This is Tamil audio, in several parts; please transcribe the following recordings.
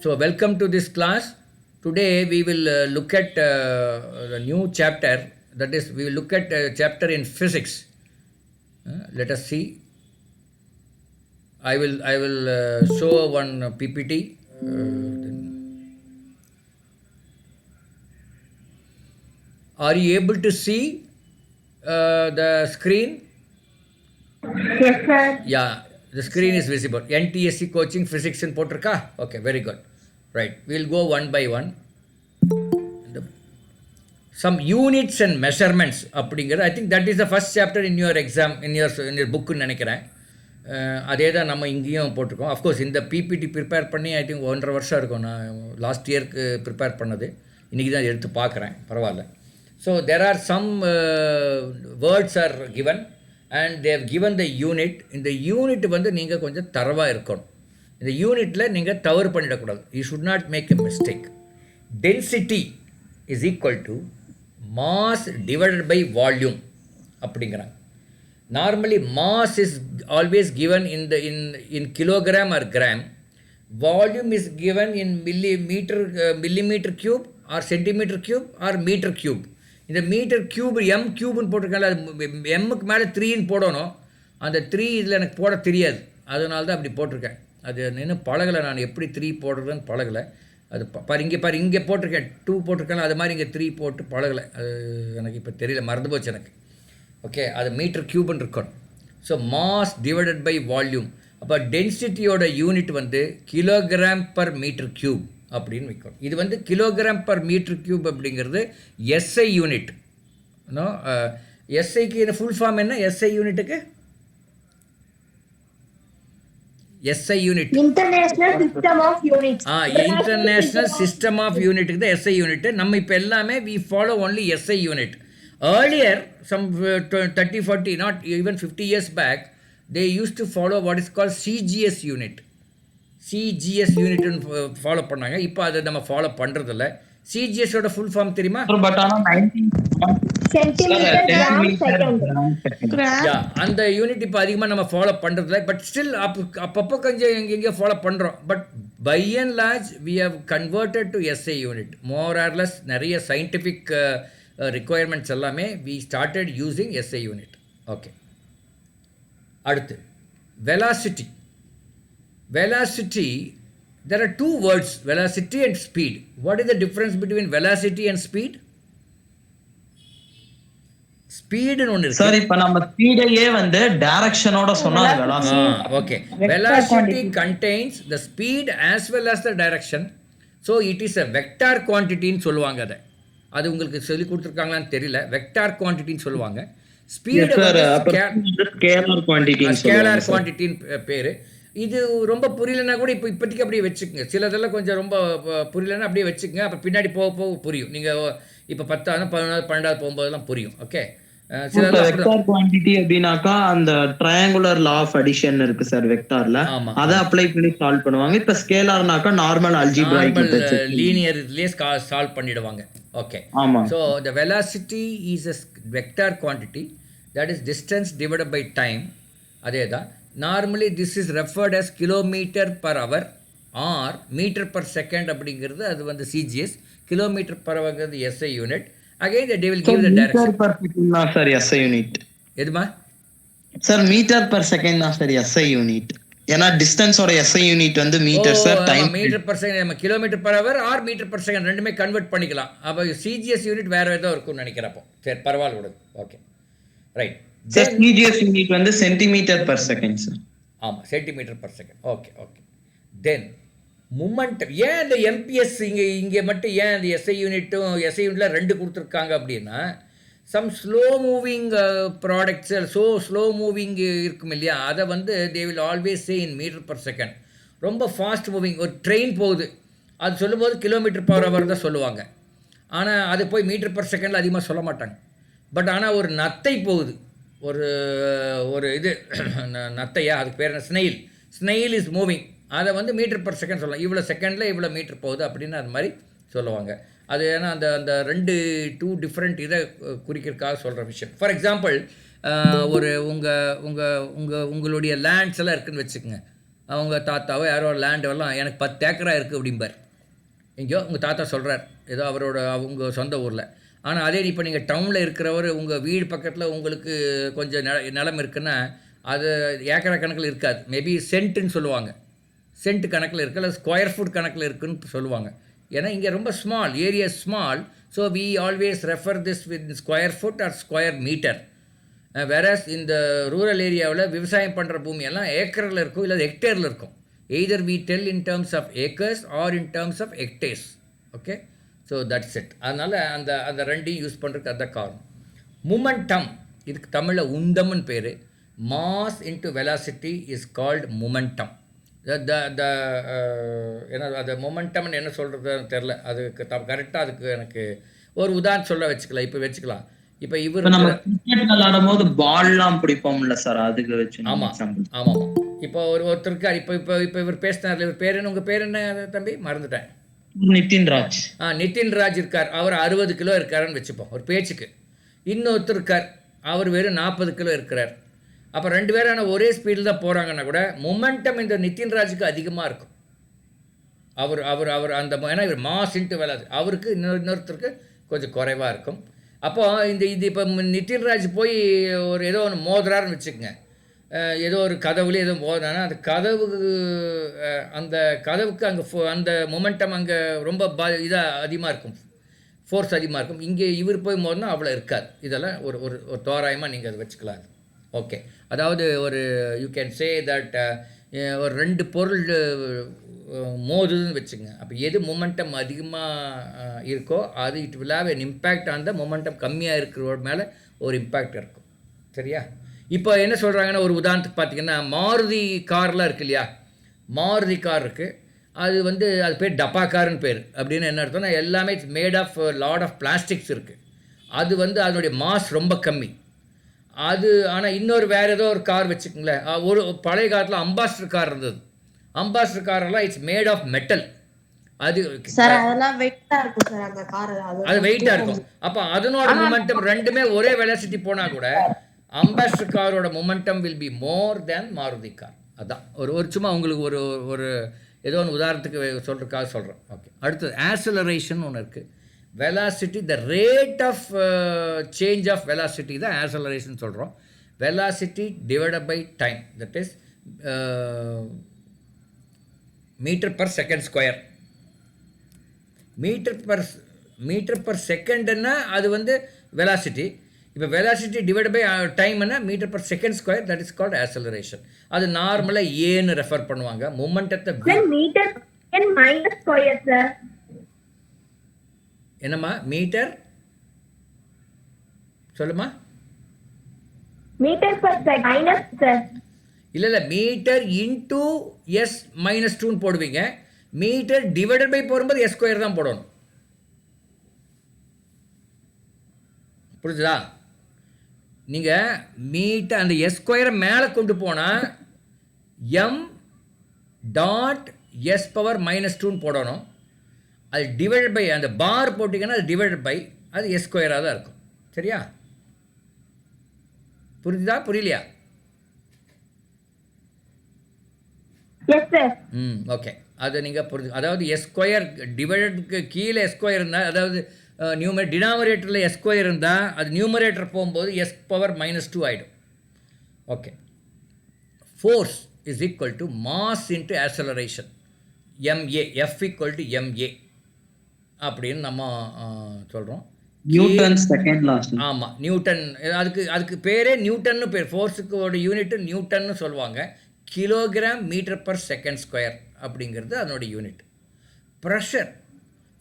So, welcome to this class. Today we will look at the new chapter. That is, we will look at a chapter in physics. Let us see. I will show one PPT. Are you able to see the screen? Yes, sir. Yeah, the screen is visible. NTSC coaching physics in Potrika. Okay, very good. Right, we'll go one by one. Some units and measurements அப்படிங்கிறது I think that is the first chapter in your exam in your புக்குன்னு நினைக்கிறேன். அதே தான் நம்ம இங்கேயும் போட்டிருக்கோம். அஃப்கோர்ஸ் இந்த பிபிடி ப்ரிப்பேர் பண்ணி ஐ திங்க் 1.5 வருஷம் இருக்கும். நான் லாஸ்ட் இயர்க்கு ப்ரிப்பேர் பண்ணது இன்றைக்கி தான் எடுத்து பார்க்குறேன். பரவாயில்ல. So there are some words are given and they've given the unit. இந்த யூனிட் வந்து நீங்கள் கொஞ்சம் தரவாக இருக்கணும். இந்த யூனிட்டில் நீங்கள் தவறு பண்ணிடக்கூடாது. You should not make a mistake. Density is equal to mass divided by volume அப்படிங்கிறாங்க. Normally mass is always given in kilogram or gram. Volume is given in millimeter cube or centimeter cube or meter cube. இந்த மீட்டர் கியூப் எம் கியூப்னு போட்டிருக்காங்க. அது எம்முக்கு மேலே 3ன்னு போடணும். அந்த 3 இதில் எனக்கு போட தெரியாது, அதனால தான் அப்படி போட்டிருக்கேன். அது இன்னும் பழகலை, நான் எப்படி 3 போடுறதுன்னு பழகலை. அது இங்கே போட்டிருக்கேன் 2 போட்டிருக்கேன், அது மாதிரி இங்கே 3 போட்டு பழகலை. அது எனக்கு இப்போ தெரியல, மறந்து போச்சு எனக்கு. ஓகே, அது மீட்டர் கியூப்னு இருக்கணும். So mass divided by volume. அப்போ டென்சிட்டியோட யூனிட் வந்து கிலோகிராம் பர் மீட்டர் கியூப் அப்படின்னு வைக்கணும். இது வந்து கிலோகிராம் பர் மீட்டர் கியூப் அப்படிங்கிறது எஸ்ஐ யூனிட். எஸ்ஐக்கு இந்த ஃபுல் ஃபார்ம் என்ன? எஸ்ஐ யூனிட்டுக்கு SI unit. International System of Units. International System of Unit is the SI unit. நம்ம இப்போ எல்லாமே we follow only SI unit. Earlier, some 30, 40, not even 50 years back, they used to follow what is called CGS unit. CGS unit follow பண்ணாங்க. இப்போ அதை நம்ம ஃபாலோ பண்ணுறதில்ல. CGS ஓட ஃபுல் ஃபார்ம் தெரியுமா? பட் ஆனால் அந்த யூனிட் இப்போ அதிகமாக நம்ம ஃபாலோ பண்ணுறதில்ல. பட் ஸ்டில் அப்பப்போ கொஞ்சம் எங்கெங்கேயோ ஃபாலோ பண்ணுறோம். But by and large we have converted to SI unit. More or less நிறைய சயின்டிஃபிக் ரிக்குவயர்மெண்ட்ஸ் எல்லாமே we started using SI unit. Okay, அடுத்து velocity. Velocity, there are two words, velocity and speed. What is the difference between velocity and speed? ஸ்பீடுன்னு ஒன்று இருக்கு சார். இப்போ நம்ம ஸ்பீடையே வந்து டைரக்ஷனோட சொன்னா velocity. Okay, velocity contains the speed as well as the direction. So it is a vector quantityன்னு சொல்லுவாங்க. அது உங்களுக்கு சொல்லி கொடுத்துருக்காங்களான்னு தெரியல. வெக்டார் குவான்டிட்டின்னு சொல்லுவாங்க. ஸ்பீடு ஸ்கேலார் குவான்டிட்டின்னு பேர். இது ரொம்ப புரியலன்னா கூட இப்போதைக்கு அப்படியே வச்சுக்கோங்க. சிலதெல்லாம் கொஞ்சம் ரொம்ப புரியலன்னா அப்படியே வச்சுக்கோங்க. அப்போ பின்னாடி போக போக புரியும். நீங்கள் இப்போ 10வது 11வது 12வது போகும்போதெல்லாம் புரியும். ஓகே, வெக்டார் குவாண்டிட்டி அப்படினாக்கா அந்த ட்ரையாங்குலர் லா ஆஃப் அடிஷன் இருக்கு சார் வெக்டார்ல, அத அப்ளை பண்ணி சால்வ் பண்ணுவாங்க. இப்ப ஸ்கேலார்னாக்கா நார்மல் அல்ஜிப்ராய்க் லீனியர்லயே சால்வ் பண்ணிடுவாங்க. Okay, so the velocity is a vector quantity, that is distance divided by time. அதேதான். Normally this is referred as kilometer per hour or meter per second அப்படிங்கிறது அது வந்து CGS. kilometer per hour is SI unit. Again they will give the direction. meter per second na sir SI unit. எதுமா sir meter per second na sir SI unit. ஏனா டிஸ்டன்ஸ் ஓட SI யூனிட் வந்து metre sir. Time metre per second. நம்ம kilometre per hour or metre per second ரெண்டுமே கன்வெர்ட் பண்ணிக்கலாம். அப்ப CGS யூனிட் வேற ஏதோ இருக்கும்னு நினைக்கிறப்போ. சரி, பரவாயில்லை விடுங்க. Okay, right. Sir CGS unit வந்து சென்டிமீட்டர் per second சார். ஆமா, centimetre per second. Okay okay. Then momentum. ஏன் இந்த MPS இங்கே மட்டும் ஏன் இந்த SI யூனிட்டும் SI யூனிட்ல 2 கொடுத்துருக்காங்க அப்படின்னா, some slow moving products, slow moving இருக்கும் இல்லையா, அதை வந்து they will always say in metre per second. ரொம்ப ஃபாஸ்ட் மூவிங் ஒரு ட்ரெயின் போகுது, அது சொல்லும்போது கிலோமீட்டர் per hour தான் சொல்லுவாங்க. ஆனால் அது போய் மீட்டர் per secondல அதிகமாக சொல்ல மாட்டாங்க. பட் ஆனால் ஒரு நத்தை போகுது, ஒரு இது நத்தையா, அதுக்கு பேர் என்ன, ஸ்னெயில் இஸ் மூவிங், அதை வந்து மீட்டர் per second சொல்லலாம். இவ்வளோ செகண்டில் இவ்வளோ மீட்டர் போகுது அப்படின்னு அது மாதிரி சொல்லுவாங்க. அது ஏன்னா அந்த 2 டிஃப்ரெண்ட் இதை குறிக்கிறதுக்காக சொல்கிற விஷயம். ஃபார் எக்ஸாம்பிள், ஒரு உங்களுடைய லேண்ட்ஸ் எல்லாம் இருக்குதுன்னு வச்சுக்கோங்க. அவங்க தாத்தாவோ யாரோ லேண்டெல்லாம் எனக்கு 10 ஏக்கரா இருக்குது அப்படிம்பார். எங்கேயோ உங்கள் தாத்தா சொல்கிறார், ஏதோ அவங்க சொந்த ஊரில். ஆனால் அதே இப்போ நீங்கள் டவுனில் இருக்கிறவர் உங்கள் வீடு பக்கத்தில் உங்களுக்கு கொஞ்சம் நிலம் இருக்குன்னா அது ஏக்கரா கணக்கில் இருக்காது. மேபி சென்ட்டுன்னு சொல்லுவாங்க, சென்ட் கணக்கில் இருக்குது, இல்லை ஸ்கொயர் ஃபுட் கணக்கில் இருக்குன்னு சொல்லுவாங்க. ஏன்னா இங்கே ரொம்ப small area, small. So we always refer this with square foot or square metre. Whereas இந்த ரூரல் ஏரியாவில் விவசாயம் பண்ணுற பூமியெல்லாம் ஏக்கரில் இருக்கும், இல்லை ஹெக்டேரில் இருக்கும். Either we tell in terms of acres or in terms of hectares. Okay, so that's it. அதனால் அந்த ரெண்டையும் யூஸ் பண்ணுறதுக்கு அதுதான் காரணம். மொமெண்டம், இதுக்கு தமிழில் உந்தம்னு பேர். Mass into velocity is called momentum. ஏன்னா அது மொமெண்டம்னு என்ன சொல்கிறதுன்னு தெரில, அதுக்கு கரெக்டாக அதுக்கு எனக்கு ஒரு உதாரணம் சொல்ல வச்சுக்கலாம். இப்போ இவர் விளையாடும் போது பால்லாம் பிடிப்போம்ல சார், அதுக்கு வச்சு. ஆமாம். இப்போ ஒருத்தருக்கு இப்போ இவர் பேசினார், இவர் பேர் என்ன, உங்கள் பேர் என்ன தம்பி, மறந்துட்டேன். நிதின்ராஜ். நிதின்ராஜ் இருக்கார், அவர் 60 கிலோ இருக்காருன்னு வச்சுப்போம் ஒரு பேச்சுக்கு. இன்னொருத்தர் இருக்கார், அவர் வெறும் 40 கிலோ இருக்கிறார். அப்போ 2 பேரும் ஒரே ஸ்பீடில் தான் போகிறாங்கன்னா கூட மொமெண்டம் இந்த நிதின்ராஜுக்கு அதிகமாக இருக்கும். அவர் அந்த ஏன்னா இவர் மாஸ் இன்ட்டு வெலாசிட்டி, அவருக்கு இன்னொருத்தருக்கு கொஞ்சம் குறைவாக இருக்கும். அப்போ இது இப்போ நிதின்ராஜ் போய் ஒரு ஏதோ ஒன்று மோதுறாருன்னு வச்சுக்கோங்க, ஏதோ ஒரு கதவுலேயே எதுவும் மோதுனா அந்த கதவுக்கு அங்கே அந்த மொமெண்டம் அங்கே ரொம்ப இதாக அதிகமாக இருக்கும், ஃபோர்ஸ் அதிகமாக இருக்கும். இங்கே இவர் போய் மோதுனா அவ்வளோ இருக்காது. இதெல்லாம் ஒரு ஒரு தோராயமாக நீங்கள் அதை வச்சுக்கலாம். ஓகே, அதாவது யூ கேன் சே தட் ஒரு 2 பொருள் மோதுதுன்னு வச்சுங்க. அப்போ எது மொமெண்டம் அதிகமாக இருக்கோ அது it will have N impact on the momentum கம்மியாக இருக்கிற மேலே ஒரு இம்பேக்ட் இருக்கும். சரியா? இப்போ என்ன சொல்கிறாங்கன்னா, ஒரு உதாரணத்துக்கு பார்த்தீங்கன்னா மாருதி கார்லாம் இருக்குது இல்லையா, மாருதி கார் இருக்குது, அது பேர் டப்பா கார்னு பேர். அப்படின்னு என்ன அர்த்தம்னா எல்லாமே it's made of lot of plastics இருக்குது. அதனுடைய மாஸ் ரொம்ப கம்மி. ஆனால் இன்னொரு வேறு ஏதோ ஒரு கார் வச்சுக்கோங்களேன், ஒரு பழைய காலத்தில் அம்பாஸ்டர் கார் இருந்தது. அம்பாஸ்டர் காரெல்லாம் இட்ஸ் மேட் ஆஃப் மெட்டல். அது வெயிட்டாக இருக்கும். அப்போ அதனோட மொமெண்டம் ரெண்டுமே ஒரே வெலாசிட்டி போனால் கூட அம்பாஸ்டர் காரோட momentum will be more than Maruti car. அதான் ஒரு சும்மா உங்களுக்கு ஒரு ஏதோ ஒன்று உதாரணத்துக்கு சொல்கிறதுக்காக சொல்கிறேன். ஓகே, அடுத்தது ஆக்சலரேஷன் ஒன்று இருக்குது. Velocity, the rate of change of velocity தான் ஆக்சலரேஷன் சொல்கிறோம். Velocity divided by time, that is metre per second square. Metre per செகண்டுன்னா அது வெலாசிட்டி. இப்போ வெலாசிட்டி டிவைட் பை டைம்னா metre per second square, that is called acceleration. அது நார்மலாக ஏன்னு ரெஃபர் பண்ணுவாங்க. மொமெண்டத்தை மீட்டர் மைனஸ் ஸ்கொயர் சார். என்னம்மா மீட்டர் சொல்லுமா? Metre per second minus sir. இல்லை மீட்டர் இன்டூ எஸ் மைனஸ் 2ன்னு போடுவீங்க. மீட்டர் டிவைடட் பை போடும்போது எஸ் ஸ்கொயர் தான் போடணும். புரிஞ்சுதா? நீங்கள் மீட்டர் அந்த எஸ் ஸ்கொயரை மேலே கொண்டு போனால் M dot S power minus 2ன்னு போடணும். அது டிவைடட் பை அந்த பார் போட்டிங்கன்னா அது டிவைடட் பை அது எஸ் ஸ்கொயராக தான் இருக்கும். சரியா? புரிஞ்சுதா புரியலையா? ஓகே, அதை நீங்கள் புரிஞ்சு. அதாவது எஸ் ஸ்கொயர் டிவைடடுக்கு கீழே எஸ் ஸ்கொயர் இருந்தால், அதாவது டினாமினேட்டரில் எஸ் ஸ்கொயர் இருந்தால் அது நியூமரேட்டர் போகும்போது எஸ் பவர் மைனஸ் 2 ஆகிடும். Okay, force is equal to mass into acceleration, MA. F equal to MA அப்படின்னு நம்ம சொல்கிறோம். நியூட்டன் செகண்ட் லாஸ்ட். ஆமாம், நியூட்டன். அதுக்கு பேரே நியூட்டன்னு பேர். ஃபோர்ஸுக்கு ஒரு யூனிட்டு நியூட்டன்னு சொல்லுவாங்க. Kilogram metre per second square அப்படிங்கிறது அதனோட unit. Pressure,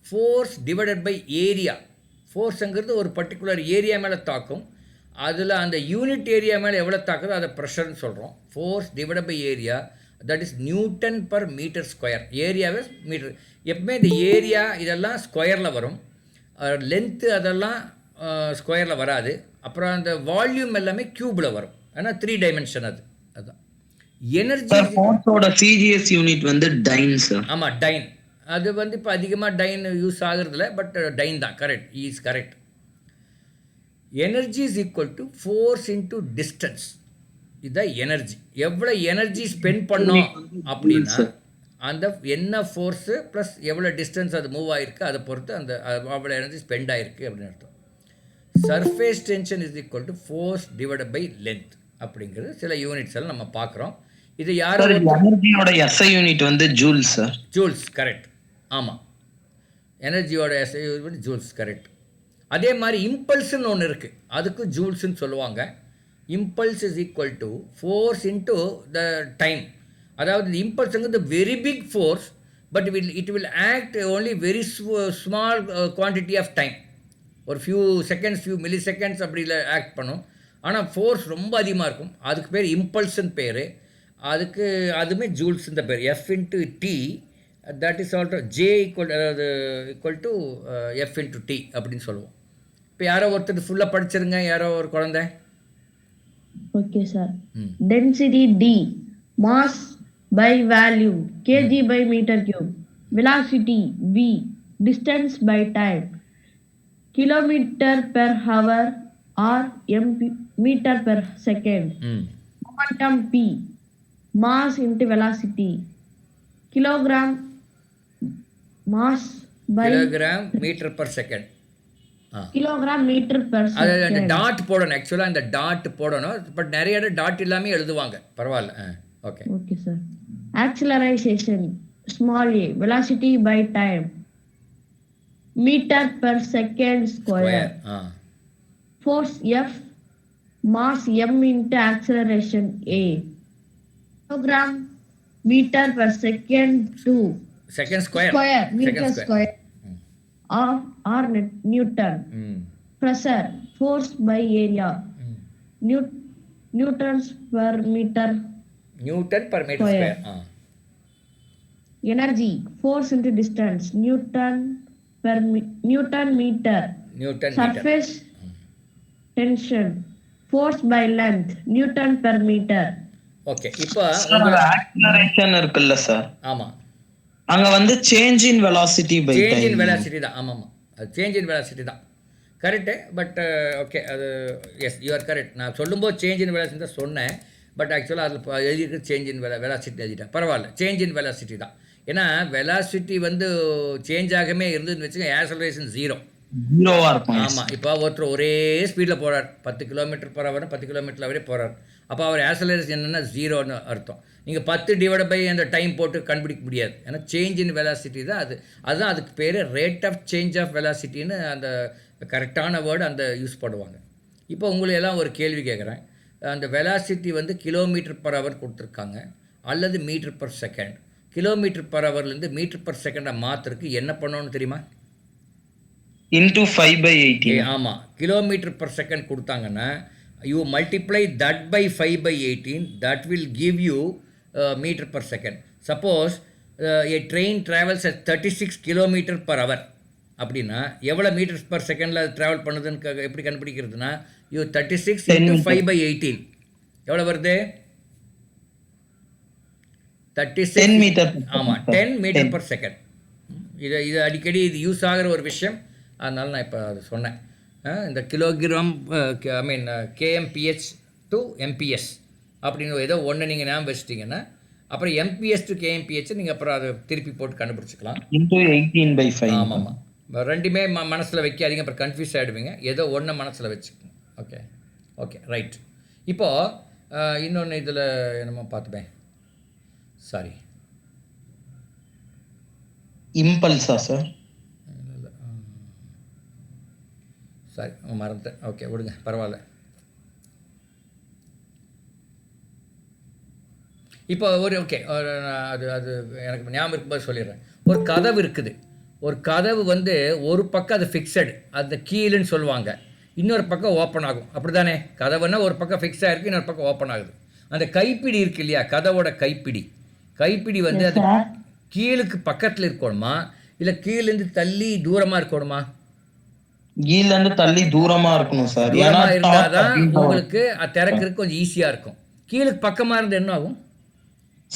force divided by area. ஃபோர்ஸுங்கிறது ஒரு பர்டிகுலர் ஏரியா மேலே தாக்கும். அதில் அந்த யூனிட் ஏரியா மேலே எவ்வளோ தாக்குதோ அதை ப்ரெஷர்னு சொல்கிறோம். Force divided by area, that is Newton per metre square. ஏரியாவே மீட்டர். எப்பவுமே இந்த ஏரியா இதெல்லாம் ஸ்கொயரில் வரும், லென்த்து அதெல்லாம் ஸ்கொயரில் வராது. அப்புறம் அந்த வால்யூம் எல்லாமே க்யூபில் வரும். ஏன்னா 3 டைமென்ஷன் அதுதான். Energy CGS unit time sir. ஆமாம், டைன். அது இப்போ அதிகமாக டைன் யூஸ் ஆகுறதில்ல, பட் டைன் தான் correct, is correct. Energy is equal to force into distance. இதுதான் எனர்ஜி. எவ்வளோ எனர்ஜி ஸ்பெண்ட் பண்ணோம் அப்படின்னா அந்த என்ன ஃபோர்ஸு ப்ளஸ் எவ்வளோ டிஸ்டன்ஸ் அது மூவ் ஆகிருக்கு அதை பொறுத்து அந்த அவ்வளோ எனர்ஜி ஸ்பெண்ட் ஆகிருக்கு அப்படின்னு அர்த்தம். Surface tension is equal to force divided by length அப்படிங்கிறது சில யூனிட்ஸ் எல்லாம் நம்ம பார்க்குறோம். இது யாரும் எனர்ஜியோட எஸ்ஐ யூனிட் வந்து ஜூல்ஸ் சார். Joules correct. ஆமாம், எனர்ஜியோட எஸ்ஐ யூனிட் ஜூல்ஸ் கரெக்ட். அதே மாதிரி இம்பல்ஸ்ன்னு ஒன்று இருக்குது, அதுக்கு ஜூல்ஸ்ன்னு சொல்லுவாங்க. Impulse is equal to force into the time. அதாவது இந்த இம்பல்ஸுங்கிறது very big force, but it will act only very small quantity of time. ஒரு few seconds, few milli seconds அப்படி ஆக்ட் பண்ணும். ஆனால் ஃபோர்ஸ் ரொம்ப அதிகமாக இருக்கும். அதுக்கு பேர் இம்பல்ஸ்ன்னு பேர். அதுக்கு அதுவுமே ஜூல்ஸ் இந்த பேர். F into D, that is also J equal to F into D அப்படின்னு சொல்லுவோம். இப்போ யாரோ ஒருத்தர் ஃபுல்லாக படிச்சிருங்க, யாரோ ஒரு குழந்தை. Okay sir. Density D, mass by volume, kg by meter cube, velocity v, distance by time, kilometer per hour or meter per second, momentum p, mass into velocity, kilogram mass by kilogram meter per second, kilogram meter per second. அது அந்த டாட் போடணும். ஆக்சுவலாக அந்த டாட் போடணும், பட் நிறைய டாட் இல்லாமல் எழுதுவாங்க, பரவாயில்ல. Okay okay sir. acceleration small a, velocity by time, meter per second square, force F, mass m into acceleration a, kilogram meter per second 2, second square meter square, or Newton, pressure, force by area, newtons per meter square. Energy, force into distance, Newton meter. Surface tension, force by length, Newton per meter. Okay. இப்போ ஆக்ஸலரேஷன் இருக்குல்ல சார். ஆமா, அங்க வந்து change in velocity by time. Change in velocity தான். ஆமாம், அது சேஞ்ச் இன் வெலாசிட்டி தான். கரெக்டு. பட் ஓகே, அது எஸ் யூ ஆர் கரெக்ட். நான் சொல்லும்போது சேஞ்ச் இன் வெலாசிட்டி தான் சொன்னேன், பட் ஆக்சுவலாக அதில் எழுதியிருக்கு சேஞ்ச் இன் வெலாசிட்டி எழுதிட்டேன். பரவாயில்ல, சேஞ்ச் இன் வெலாசிட்டி தான். ஏன்னா வெலாசிட்டி வந்து சேஞ்ச் ஆகவே இருந்ததுன்னு வச்சுக்கோங்க, ஆக்ஸலரேஷன் ஜீரோவாக இருக்கும். ஆமாம். இப்போ ஒருத்தர் ஒரே ஸ்பீடில் போகிறார், 10 கிலோமீட்டர் பர் ஹவர், 10 கிலோமீட்டர் வரை போகிறார். அப்போ அவர் ஆக்ஸலரேஷன் என்னென்னா ஜீரோன்னு அர்த்தம். நீங்கள் 10 டிவைட் பை அந்த டைம் போட்டு கண்டுபிடிக்க முடியாது. ஏன்னா சேஞ்ச் இன் வெலாசிட்டி தான் அது. அதுதான் அதுக்கு பேர் ரேட் ஆஃப் சேஞ்ச் ஆஃப் வெலாசிட்டின்னு அந்த கரெக்டான வேர்டு அந்த யூஸ் பண்ணுவாங்க. இப்போ உங்களை எல்லாம் ஒரு கேள்வி கேட்குறேன். அந்த வெலாசிட்டி வந்து கிலோமீட்டர் பர் ஹவர் கொடுத்துருக்காங்க அல்லது metre per second. Kilometre per ஹவர்லேருந்து மீட்டர் பர் செகண்டை மாற்றுறதுக்கு என்ன பண்ணணும்னு தெரியுமா? இன்டூ 5/18. ஆமாம், கிலோமீட்டர் பர் செகண்ட் கொடுத்தாங்கன்னா you multiply that by 5/18, that will give you metre per second. Suppose a train travels at 36 kilometre per hour அப்படின்னா எவ்வளோ மீட்டர்ஸ் பர் செகண்டில் அது ட்ராவல் பண்ணுதுன்னு எப்படி கண்டுபிடிக்கிறதுனா, யூ 36 into 5/18 எவ்வளோ வருது? 36 மீட்டர். ஆமாம், 10 மீட்டர் பர் செகண்ட். இது அடிக்கடி இது யூஸ் ஆகிற ஒரு விஷயம், அதனால நான் இப்போ அது சொன்னேன். இந்த kilogram I mean KMPH to MPS அப்படின்னு ஏதோ ஒன்று நீங்கள் ஞாபகம் வச்சிட்டிங்கன்னா அப்புறம் எம்பிஎஸ் டு கேஎம்பிஹெச் நீங்கள் அப்புறம் அதை திருப்பி போட்டு கண்டுபிடிச்சிக்கலாம். இன்டூ 18/5. ஆமாம், ரெண்டுமே மனசில் வைக்காதீங்க, அப்புறம் கன்ஃபியூஸ் ஆகிடுவீங்க. ஏதோ ஒன்று மனசில் வச்சுக்கோங்க. Okay okay right. இப்போது இன்னொன்று இதில் என்னமோ பார்த்துப்பேன், சாரி, இம்பல்ஸா சார்? சாரி, மறந்துட்டேன். ஓகே விடுங்க, பரவாயில்ல. இப்போ ஒரு ஓகே அது அது எனக்கு ஞாபகம் இருக்கும்போது சொல்லிடுறேன். ஒரு கதவு இருக்குது. ஒரு கதவு வந்து ஒரு பக்கம் அது ஃபிக்ஸடு, அது கீழேன்னு சொல்லுவாங்க, இன்னொரு பக்கம் ஓப்பன் ஆகும். அப்படி தானே? கதவுன்னா ஒரு பக்கம் ஃபிக்ஸ் ஆகிருக்கு, இன்னொரு பக்கம் ஓப்பன் ஆகுது. அந்த கைப்பிடி இருக்கு இல்லையா, கதவோட கைப்பிடி வந்து அது கீழுக்கு பக்கத்தில் இருக்கணுமா இல்லை கீழேருந்து தள்ளி தூரமாக இருக்கணுமா? கீழேருந்து தள்ளி தூரமாக இருக்கணும் சார். இருந்தால் தான் உங்களுக்கு திறக்கிறதுக்கு கொஞ்சம் ஈஸியாக இருக்கும். கீழுக்கு பக்கமாக இருந்து என்ன ஆகும்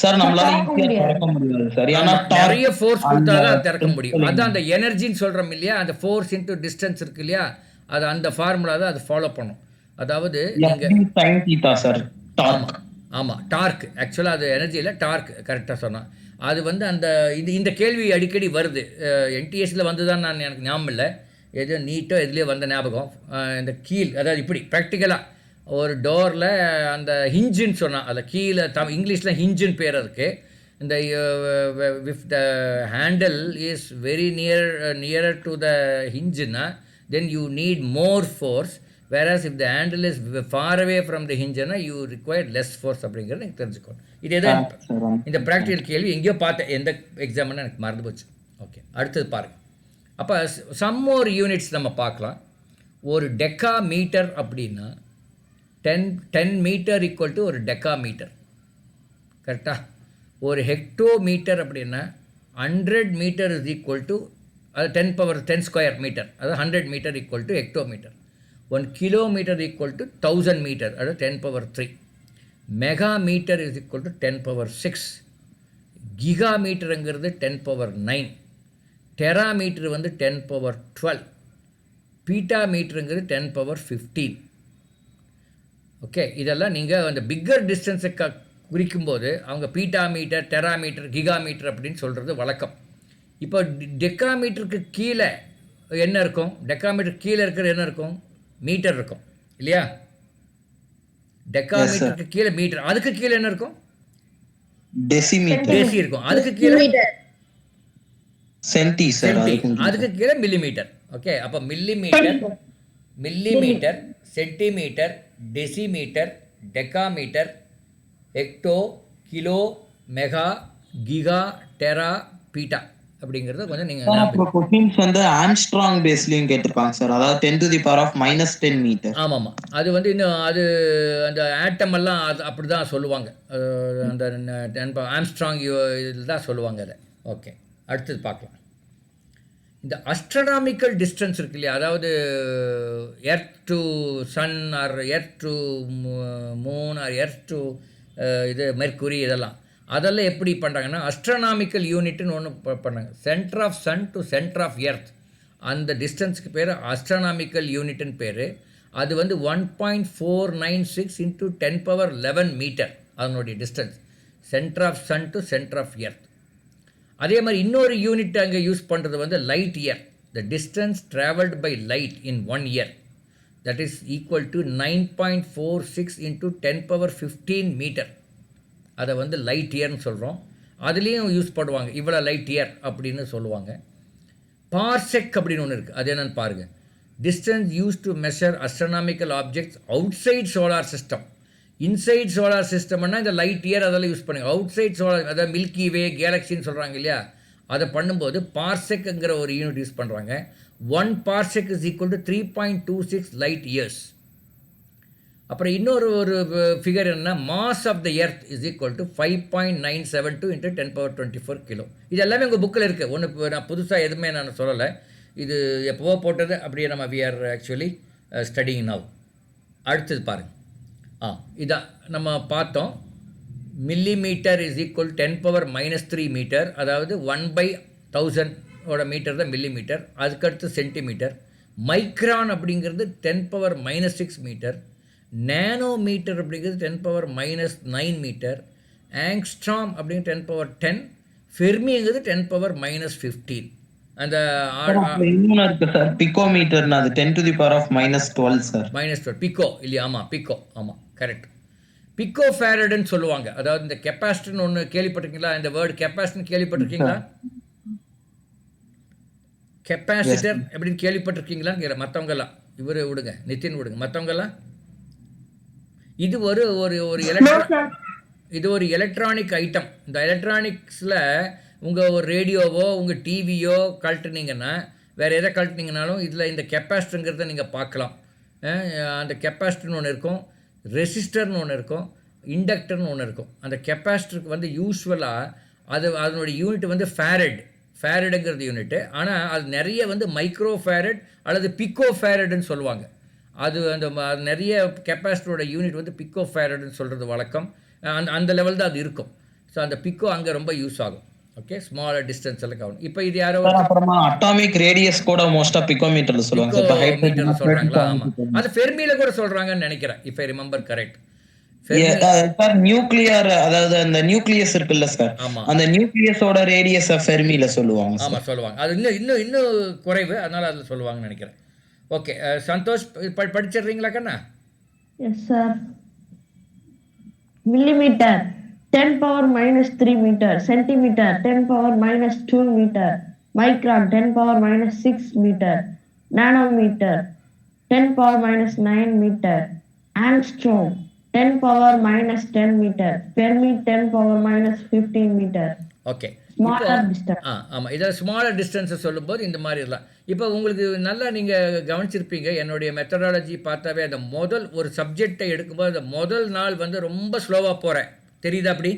சார்? நம்மளால ஈஸியா திறக்க முடியாது சார். ஏன்னா நிறைய ஃபோர்ஸ் கொடுத்தா தான் திறக்க முடியும். அதான் அந்த எனர்ஜின்னு சொல்கிறோம் இல்லையா, அந்த ஃபோர்ஸ் இன்ட்டு டிஸ்டன்ஸ் இருக்கு இல்லையா, அது அந்த ஃபார்முலா தான் அது ஃபாலோ பண்ணும். அதாவது நீங்கள் sin θ சார். டார்க். ஆமாம் டார்க். ஆக்சுவலாக அது எனர்ஜி இல்லை, டார்க் கரெக்டாக சொன்னான். அது வந்து அந்த இந்த கேள்வி அடிக்கடி வருது. என்டிஎஸ்சியில் வந்து தான் நான் எனக்கு ஞாபகம் இல்லை, எது நீட்டோ எதுலேயோ வந்த ஞாபகம். இந்த கீல், அதாவது இப்படி ப்ராக்டிக்கலாக ஒரு டோரில் அந்த ஹிஞ்சுன்னு சொன்னான். அதில் கீழே இங்கிலீஷில் ஹிஞ்சுன்னு பேர் இருக்குது. இந்த if the handle is very nearer to the ஹிஞ்சுன்னா then you need more force. whereas if the handle is far away from the hinge you require less force அப்படிங்கிறது எனக்கு தெரிஞ்சுக்கணும். இதே தான் இந்த ப்ராக்டிக்கல் கேள்வி எங்கேயோ பார்த்தேன், எந்த எக்ஸாம்னு எனக்கு மறந்து போச்சு. ஓகே, அடுத்தது பாருங்கள். அப்போ சம் மோர் யூனிட்ஸ் நம்ம பார்க்கலாம். ஒரு டெக்கா மீட்டர் அப்படின்னா 10 மீட்டர் ஈக்குவல் டு ஒரு டெக்கா மீட்டர், கரெக்டாக? ஒரு ஹெக்டோ மீட்டர் அப்படின்னா 100 மீட்டர் இஸ் ஈக்குவல் டு, அது 10 ஸ்கொயர் மீட்டர், அதாவது 100 metre equal to hecto metre. 1 kilometre equal to 1000 metre, அதாவது 10^3. Mega metre is equal to 10^6. Giga மீட்டருங்கிறது 10^9. டெரா மீட்டர் வந்து 10^12. பீட்டா மீட்டருங்கிறது 10^15. ஓகே, இதெல்லாம் நீங்கள் அந்த பிக்கர் டிஸ்டன்ஸை குறிக்கும்போது அவங்க பீட்டா மீட்டர், டெரா மீட்டர், கிகா மீட்டர் அப்படின்னு சொல்கிறது வழக்கம். இப்போ டெக்கா மீட்டருக்கு கீழே என்ன இருக்கும்? டெக்கா மீட்டர் கீழே இருக்கிற என்ன இருக்கும்? மீட்டர் இருக்கும் இல்லையா? டெக்கா மீட்டருக்கு கீழே மீட்டர், அதுக்கு கீழே என்ன இருக்கும்? டெசிமீட்டர். டெசி இருக்கும். அதுக்கு கீழே சென்டி சார், அதுக்கு கீழே மில்லிமீட்டர். ஓகே, அப்போ millimetre, centimetre, decimetre, decametre, hecto, kilo, mega, giga, tera, peta அப்படிங்கிறத கொஞ்சம் நீங்கள் கொஸ்டின்ஸ் வந்து ஆம்ஸ்ட்ராங் பேஸ்லயும் கேட்டிருப்பாங்க சார். அதாவது 10 to the power of -10 metre. ஆமாம், அது வந்து இன்னும் அது அந்த ஆட்டம் எல்லாம் அது அப்படி தான் சொல்லுவாங்க. அந்த ஆம்ஸ்ட்ராங் இதில் தான் சொல்லுவாங்க அதை. ஓகே, அடுத்தது பார்க்கலாம். இந்த அஸ்ட்ரானாமிக்கல் டிஸ்டன்ஸ் இருக்கு இல்லையா, அதாவது earth to sun or earth to moon or earth to இது மெர்க்குரி, அதெல்லாம் எப்படி பண்ணுறாங்கன்னா அஸ்ட்ரானாமிக்கல் யூனிட்னு ஒன்று பண்ணாங்க. Centre of sun to centre of earth, அந்த டிஸ்டன்ஸுக்கு பேர் அஸ்ட்ரானாமிக்கல் யூனிட்னு பேர். அது வந்து 1.496 × 10^11 மீட்டர் அதனுடைய distance, centre of sun to centre of earth. அதே மாதிரி இன்னொரு யூனிட் அங்கே யூஸ் பண்ணுறது வந்து light year. The distance travelled by light in 1 year, that is equal to 9.46 × 10^15 metre. அதை வந்து லைட் இயர்னு சொல்கிறோம். அதுலேயும் யூஸ் பண்ணுவாங்க, இவ்வளோ லைட் இயர் அப்படின்னு சொல்லுவாங்க. பார்செக் அப்படின்னு ஒன்று இருக்குது, அது என்னென்னு பாருங்கள். Distance use to measure astronomical objects outside solar system. Inside solar சிஸ்டம்னா இந்த லைட் இயர் அதெல்லாம் யூஸ் பண்ணுங்க. அவுட் சைட் சோலார், அதாவது மில்கி வே, கேலக்சின்னு சொல்கிறாங்க இல்லையா, அதை பண்ணும்போது பார்செக்குங்கிற ஒரு யூனிட் யூஸ் பண்ணுறாங்க. 1 parsec is equal to 3.26 light years. அப்புறம் இன்னொரு ஃபிகர் என்ன, mass of the earth is equal to 5.972 × 10^24 kilo. இது எல்லாமே உங்கள் புக்கில் இருக்குது. ஒன்று நான் புதுசாக எதுவுமே நான் சொல்லலை, இது எப்போவோ போட்டது. அப்படியே நம்ம we are actually studying now. அடுத்தது பாருங்கள். இதான் நம்ம பார்த்தோம். மில்லிமீட்டர் இஸ் ஈக்குவல் 10^-3 மீட்டர், அதாவது 1/1000 மீட்டர் தான் மில்லிமீட்டர். அதுக்கடுத்து சென்டிமீட்டர். மைக்ரான் அப்படிங்கிறது 10^-6 மீட்டர். நேனோ மீட்டர் அப்படிங்கிறது 10^-9 மீட்டர். ஆங்ஸ்ட்ராம் அப்படிங்கிறது 10^10. ஃபெர்மிங்கிறது 10^-15. அந்த பிகோமீட்டர் அது 10 to the power of -12 sir. -12 pico இல்லையா? ஆமாம், பிகோ, ஆமாம், கரெக்ட். பிகோ ஃபேரட்னு சொல்லுவாங்க. அதாவது இந்த கெப்பாசிட்டர்னு ஒன்று கேள்விப்பட்டிருக்கீங்களா? இந்த வேர்டு கெப்பாசிட்டர் கேள்விப்பட்டிருக்கீங்களா? கெப்பாசிட்டர் எப்படின்னு கேள்விப்பட்டிருக்கீங்களான்னு கேட்குறேன். மற்றவங்கெல்லாம் இவர் விடுங்க, நிதின் விடுங்க, மற்றவங்கெல்லாம். இது ஒரு எலக்ட்ரானிக் ஐட்டம். இந்த எலக்ட்ரானிக்ஸில் உங்கள் ஒரு ரேடியோவோ உங்கள் டிவியோ கழட்டுனீங்கன்னா, வேறு எதை கழட்டுனீங்கனாலும் இதில் இந்த கெப்பாசிட்டருங்கிறத நீங்கள் பார்க்கலாம். அந்த கெப்பாசிட்டர்னு ஒன்று இருக்கும், ரெசிஸ்டர்னு ஒன்று இருக்கும், இண்டக்டர்னு ஒன்று இருக்கும். அந்த கெப்பாசிட்டருக்கு வந்து யூஸ்வலாக அதனுடைய யூனிட் வந்து ஃபேரடுங்கிறது யூனிட்டு. ஆனால் அது நிறைய வந்து மைக்ரோ ஃபேரட் அல்லது பிக்கோ ஃபேரட்னு சொல்லுவாங்க. அது நிறைய கெப்பாசிட்டரோட யூனிட் வந்து பிக்கோ ஃபேரட்னு சொல்கிறது வழக்கம். அந்த லெவல் தான் அது இருக்கும். ஸோ அந்த பிக்கோ அங்கே ரொம்ப யூஸ் ஆகும். ஓகே, ஸ்மாலர் டிஸ்டன்ஸ் எல்லாம் கவனம். இப்போ இது யாரோ அப்புறமா அட்டாமிக் ரேடியஸ் கூட மோஸ்டா பிகோமீட்டர்ல சொல்லுவாங்க. சொல்றாங்களா? ஆமா, அது ஃபெர்மில கூட சொல்றாங்கன்னு நினைக்கிறேன், if I remember correct. Sir nuclear, அதாவது அந்த நியூக்ளியஸ் இருக்குல்ல சார், ஆமாம் அந்த நியூக்ளியஸோட ரேடியஸ் ஃபெர்மில சொல்லுவாங்க சார். ஆமாம் சொல்லுவாங்க. அது இன்னும் குறைவு, அதனால் அதில் சொல்லுவாங்கன்னு நினைக்கிறேன். ஓகே சந்தோஷ் படிச்சிடுறீங்களா கண்ணா? Yes, sir. Millimeter, 10 power minus 3 meter. Centimeter, 10 power minus 2 meter. Micron, 10 power minus 6 meter. Nanometer, 10 power minus 9 meter. Angstrom, 10 power minus 10 meter. Fermi, 10 power minus 15 meter. Okay Smaller distance. ஆமாம் இதில் ஸ்மாலர் டிஸ்டன்ஸை சொல்லும்போது இந்த மாதிரிலாம் இப்போ உங்களுக்கு நல்லா நீங்கள் கவனிச்சிருப்பீங்க. என்னுடைய மெத்தடாலஜி பார்த்தாவே அந்த முதல் ஒரு சப்ஜெக்டை எடுக்கும்போது அந்த முதல் நாள் வந்து ரொம்ப ஸ்லோவாக போகிறேன், தெரியுதா அப்படி?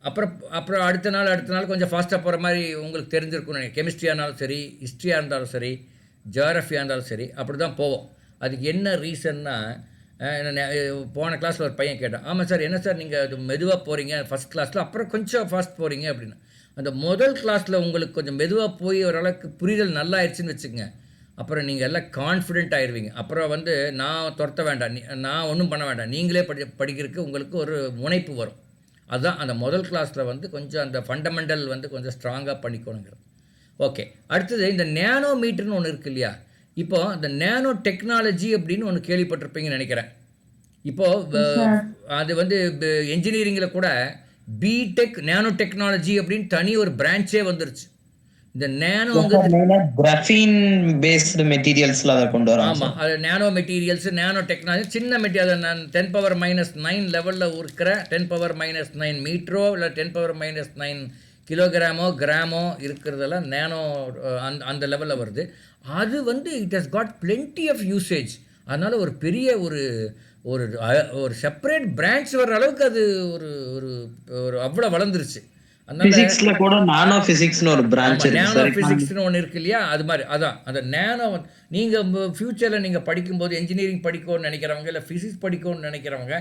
அப்புறம் அடுத்த நாள் கொஞ்சம் ஃபாஸ்ட்டாக போகிற மாதிரி உங்களுக்கு தெரிஞ்சிருக்கும் நினைக்கிறேன். கெமிஸ்ட்ரியாக இருந்தாலும் சரி, ஹிஸ்ட்ரியாக இருந்தாலும் சரி, ஜியாகிரஃபியாக இருந்தாலும் சரி, அப்படி தான் போவோம். அதுக்கு என்ன ரீசன்னா, போன கிளாஸில் ஒரு பையன் கேட்டான், ஆமாம் சார் என்ன சார் நீங்கள் அது மெதுவாக போகிறீங்க ஃபஸ்ட் கிளாஸில், அப்புறம் கொஞ்சம் ஃபாஸ்ட் போகிறீங்க அப்படின்னு. அந்த முதல் கிளாஸில் உங்களுக்கு கொஞ்சம் மெதுவாக போய் ஓரளவுக்கு புரிதல் நல்லா ஆயிடுச்சுன்னு வச்சுக்கோங்க, அப்புறம் நீங்கள் எல்லாம் கான்ஃபிடென்ட் ஆயிடுவீங்க. அப்புறம் வந்து நான் துரத்த வேண்டாம், நான் ஒன்றும் பண்ண வேண்டாம், நீங்களே படிக்கிறதுக்கு உங்களுக்கு ஒரு முனைப்பு வரும். அதுதான் அந்த முதல் கிளாஸில் வந்து கொஞ்சம் அந்த ஃபண்டமெண்டல் வந்து கொஞ்சம் ஸ்ட்ராங்காக பண்ணிக்கணுங்கிறது. ஓகே, அடுத்தது இந்த நேனோ மீட்டர்னு ஒன்று இருக்குது இல்லையா? இப்போது அந்த நேனோ டெக்னாலஜி அப்படின்னு ஒன்று கேள்விப்பட்டிருப்பீங்கன்னு நினைக்கிறேன். இப்போது அது வந்து என்ஜினியரிங்கில் கூட பிடெக் நேனோ டெக்னாலஜி அப்படின்னு தனி ஒரு பிரான்ச்சே வந்துருச்சு. இந்த கிராஃபீன் பேஸ்டு மெட்டீரியல்ஸ்ல அதை கொண்டு வராங்க. ஆமாம், அது நேனோ மெட்டீரியல்ஸ், நேனோ டெக்னாலஜி, சின்ன மெட்டீரியல். நான் 10 power minus 9 லெவலில் இருக்கிற 10 power minus 9 மீட்டரோ இல்லை 10 power minus 9 கிலோகிராமோ கிராமோ இருக்கிறதெல்லாம் நேனோ அந்த லெவலில் வருது. அது வந்து it has got plenty of usage. அதனால் ஒரு பெரிய ஒரு செப்பரேட் பிரான்ச் வர்ற அளவுக்கு அது ஒரு அவ்வளோ வளர்ந்துருச்சு. பிசிக்ஸ்ல கூட நானோ பிசிக்ஸ்னு ஒரு பிரான்ச் இருக்கு. நானோ பிசிக்ஸ்னு ஒன்று இருக்கு இல்லையா? அது மாதிரி அதான் அந்த நேனோ. நீங்கள் ஃப்யூச்சரில் நீங்கள் படிக்கும்போது என்ஜினியரிங் படிக்கணும்னு நினைக்கிறவங்க இல்லை ஃபிசிக்ஸ் படிக்கணும்னு நினைக்கிறவங்க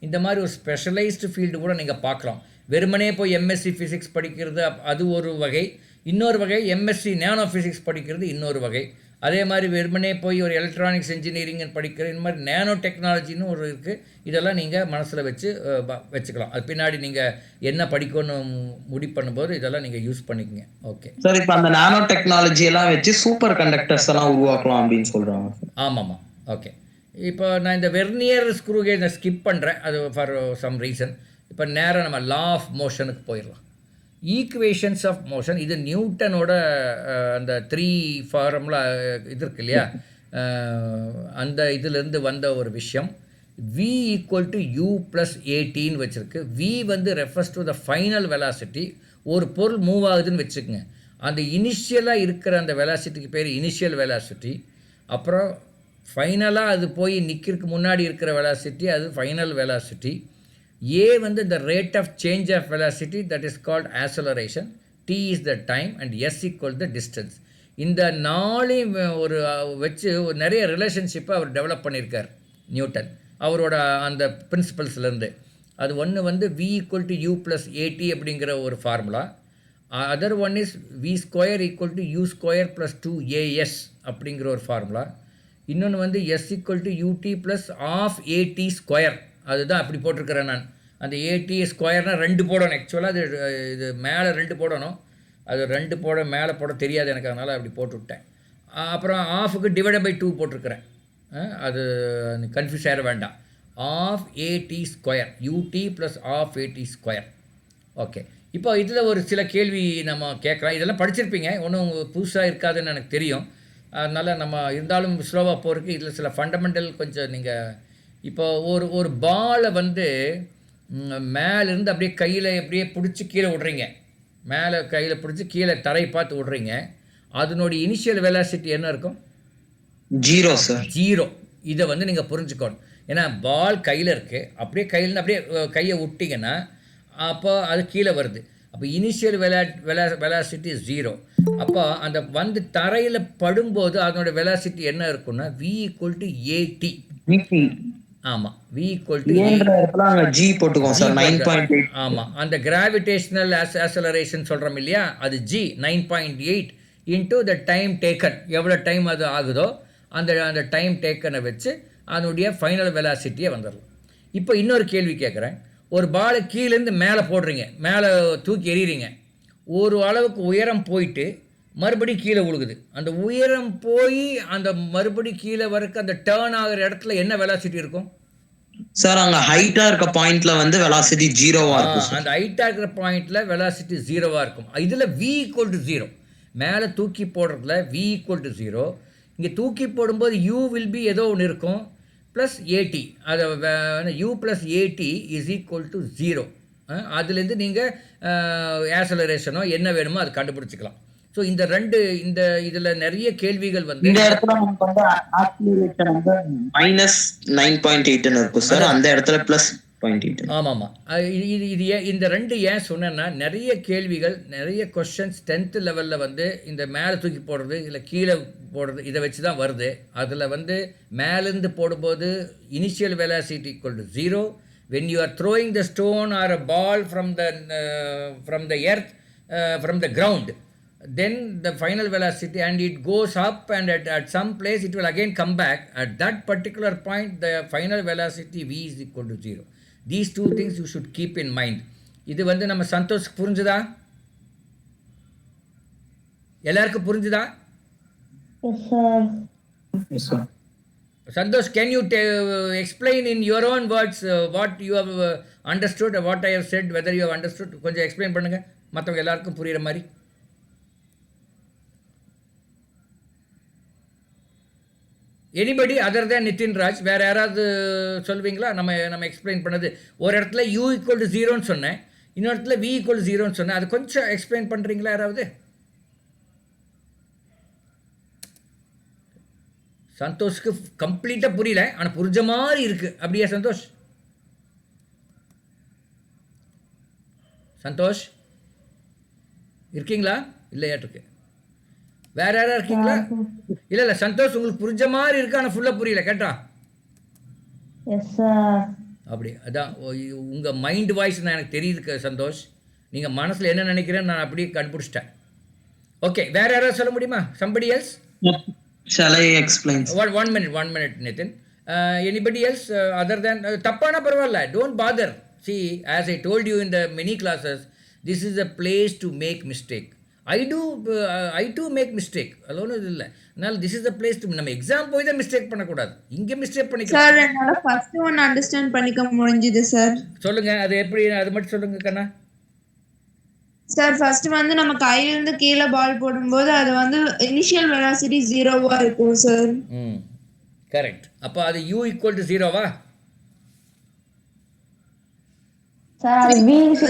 இந்த மாதிரி ஒரு ஸ்பெஷலைஸ்டு ஃபீல்டு கூட நீங்கள் பார்க்கலாம். வெறுமனே போய் எம்எஸ்சி ஃபிசிக்ஸ் படிக்கிறது அது ஒரு வகை, இன்னொரு வகை எம்எஸ்சி நேனோ ஃபிசிக்ஸ் படிக்கிறது இன்னொரு வகை. அதே மாதிரி வெறுமனே போய் ஒரு எலக்ட்ரானிக்ஸ் இன்ஜினியரிங் படிக்கிற இந்த மாதிரி நேனோ டெக்னாலஜின்னு ஒரு இருக்குது. இதெல்லாம் நீங்கள் மனசில் வச்சுக்கலாம். அது பின்னாடி நீங்கள் என்ன படிக்கணும் முடிவு பண்ணும்போது இதெல்லாம் நீங்கள் யூஸ் பண்ணிக்கங்க. ஓகே சார், இப்போ அந்த நானோ டெக்னாலஜி எல்லாம் வச்சு சூப்பர் கண்டக்டர்ஸ் எல்லாம் உருவாக்கலாம் அப்படின்னு சொல்கிறாங்க. ஆமாம். ஓகே, இப்போ நான் இந்த வெர்னியர் ஸ்க்ரூ கேஜ் நான் ஸ்கிப் பண்ணுறேன், அது ஃபார் சம் ரீசன். இப்போ நேராக நம்ம லா ஆஃப் மோஷனுக்கு போயிடலாம். ஈக்குவேஷன்ஸ் ஆஃப் மோஷன், இது நியூட்டனோட அந்த 3 ஃபார்முலா இது இருக்கு இல்லையா, அந்த இதிலேருந்து வந்த ஒரு விஷயம். v = u + at வச்சுருக்கு. v வந்து refers to the final velocity. ஒரு பொருள் மூவ் ஆகுதுன்னு வச்சுக்கோங்க, அந்த இனிஷியலாக இருக்கிற அந்த வெலாசிட்டிக்கு பேர் இனிஷியல் வெலாசிட்டி. அப்புறம் ஃபைனலாக அது போய் நிற்கிறதுக்கு முன்னாடி இருக்கிற வெலாசிட்டி, அது ஃபைனல் வெலாசிட்டி. A வந்து the rate of change of velocity, that is called acceleration. T is the time and S equal the distance. இந்த நாளையும் ஒரு வச்சு ஒரு நிறைய ரிலேஷன்ஷிப்பை அவர் டெவலப் பண்ணியிருக்கார் நியூட்டன் அவரோட அந்த பிரின்சிபல்ஸ்லேருந்து. அது ஒன்று வந்து v = u + at அப்படிங்கிற ஒரு formula. Other one is v² = u² + 2as அப்படிங்கிற ஒரு ஃபார்முலா. இன்னொன்று வந்து s = ut + ½ at². அதுதான் அப்படி போட்டிருக்கிறேன் நான். அந்த at²னா 2 போடணும். ஆக்சுவலாக அது இது மேலே 2 போடணும். அது 2 மேலே போட தெரியாது எனக்கு, அதனால் அப்படி போட்டு விட்டேன். அப்புறம் ½ /2 போட்டிருக்கிறேன். அது கன்ஃபியூஸ் ஆகிட வேண்டாம். ½ at², ut + ½ at². ஓகே, இப்போ இதில் ஒரு சில கேள்வி நம்ம கேட்கலாம். இதெல்லாம் படிச்சிருப்பீங்க, ஒன்றும் புதுசாக இருக்காதுன்னு எனக்கு தெரியும். அதனால் நம்ம இருந்தாலும் ஸ்லோவாக போகிறதுக்கு இதில் சில ஃபண்டமெண்டல் கொஞ்சம் நீங்கள் இப்போ ஒரு பாலை வந்து மேலேருந்து அப்படியே கையில் அப்படியே பிடிச்சி கீழே விட்றீங்க. மேலே கையில் பிடிச்சி கீழே தரை பார்த்து விட்றீங்க. அதனுடைய இனிஷியல் வெலாசிட்டி என்ன இருக்கும்? 0 சார். 0. இதை வந்து நீங்கள் புரிஞ்சுக்கணும். ஏன்னா பால் கையில் இருக்குது, அப்படியே கையிலேருந்து அப்படியே கையை விட்டிங்கன்னா அப்போ அது கீழே வருது. அப்போ இனிஷியல் வெலாசிட்டி 0. அப்போ அந்த வந்து தரையில் படும்போது அதனுடைய வெலாசிட்டி என்ன இருக்குன்னா v = at. ஆமாம், v = g போட்டுக்கோம் சார். 9.8. ஆமாம், அந்த கிராவிடேஷனல் ஆக்சலரேஷன் சொல்கிறோம் இல்லையா, அது g 9.8 into the time taken. எவ்வளோ டைம் அது ஆகுதோ அந்த டைம் டேக்கனை வச்சு அதனுடைய ஃபைனல் வெலாசிட்டியை வந்துடலாம். இப்போ இன்னொரு கேள்வி கேட்குறேன். ஒரு பாலை கீழேருந்து மேலே போடுறீங்க, மேலே தூக்கி எறிகிறீங்க. ஒரு அளவுக்கு உயரம் போயிட்டு மறுபடியும் கீழே விழுகுது. அந்த உயரம் போய் அந்த மறுபடியும் கீழே வரக்கு அந்த டேர்ன் ஆகிற இடத்துல என்ன வெலாசிட்டி இருக்கும்? சார் அங்க ஹைட்டா இருக்க பாயிண்ட்ல வந்து வெலாசிட்டி 0வா இருக்கும் சார். அந்த ஹைட்டா இருக்கிற பாயிண்ட்ல வெலாசிட்டி 0வா இருக்கும். இதுல v = 0. மேலே தூக்கி போடுறதுல v = 0. இங்கே தூக்கி போடும்போது u வில் பி ஏதோ ஒன்று இருக்கும் ப்ளஸ் ஏடி. அதை u plus AT is equal to 0. அதுலேருந்து நீங்கள் ஆக்சலரேஷனோ என்ன வேணுமோ அது கண்டுபிடிச்சிக்கலாம். ஸோ இந்த இதில் நிறைய கேள்விகள் வந்து இந்த இடத்துல நமக்கு வந்து ஆக்சிலரேஷன் வந்து -9.8 இருக்கும் சார். அந்த இடத்துல +0.8. ஆமாம். இது இந்த ரெண்டு ஏன் சொன்னேன்னா, நிறைய கேள்விகள், நிறைய கொஸ்டின்ஸ் 10th லெவலில் வந்து இந்த மேலே தூக்கி போடுறது இல்லை கீழே போடுறது இதை வச்சு தான் வருது. அதில் வந்து மேலேருந்து போடும்போது initial velocity = 0. when you are throwing the stone or a ball from the earth, from the ground, then the final velocity and it goes up and at some place it will again come back. At that particular point the final velocity v is equal to 0. These two things you should keep in mind. இது வந்து நம்ம சந்தோஷ் புரிஞ்சுதா? எல்லாருக்கும் புரிஞ்சுதா? Yes sir. Santosh, can you explain in your own words what you have understood, what I have said, whether you have understood? கொஞ்சம் எக்ஸ்பிளைன் பண்ணுங்க மற்றவங்க எல்லாருக்கும் புரியுற மாதிரி. Anybody other than Nitin Raj, வேறு யாராவது சொல்வீங்களா? நம்ம எக்ஸ்பிளைன் பண்ணது ஒரு இடத்துல u = 0ன்னு சொன்னேன், இன்னொரு இடத்துல v = 0ன்னு சொன்னேன். அது கொஞ்சம் எக்ஸ்பிளைன் பண்ணுறீங்களா யாராவது? சந்தோஷ்க்கு கம்ப்ளீட்டாக புரியல, ஆனால் புரிஞ்ச மாதிரி இருக்குது. அப்படியா சந்தோஷ்? சந்தோஷ் இருக்கீங்களா? இல்லையாட்டிருக்கு. வேற யாரா இருக்கீங்களா? இல்லை சந்தோஷ் உங்களுக்கு புரிஞ்ச மாதிரி இருக்கு, ஆனால் ஃபுல்லாக புரியல கேட்டா. அப்படி அதான் உங்கள் மைண்ட் வாய்ஸ் நான் எனக்கு தெரியுது சந்தோஷ். நீங்கள் மனசில் என்ன நினைக்கிறேன்னு நான் அப்படியே கண்டுபிடிச்சிட்டேன். ஓகே, வேற யாராவது சொல்ல முடியுமா? somebody else? Shall I explain? One minute, Nitin. Anybody else other than tappana parvalla? Don't bother. See, as I told you in the mini classes, this is a place to make mistake. I too make mistake. Alone illa. Now this is the place to நம்ம எக்ஸாம் போய் தான் மிஸ்டேக் பண்ணக்கூடாது, இங்கே மிஸ்டேக் பண்ணிக்கலாம். சார் என்னால ஃபர்ஸ்ட் ஒன் அண்டர்ஸ்டாண்ட் பண்ணிக்க முடிஞ்சது சார். சொல்லுங்க, அது எப்படி, அது மட்டும் சொல்லுங்க கண்ணா. சார் ஃபர்ஸ்ட் வந்து நம்ம கையில இருந்து கீழே பால் போடும்போது அது வந்து இனிஷியல் வெலாசிட்டி 0வா இருக்கும் சார். கரெக்ட். அப்போ அது u = 0வா? சார் அது v =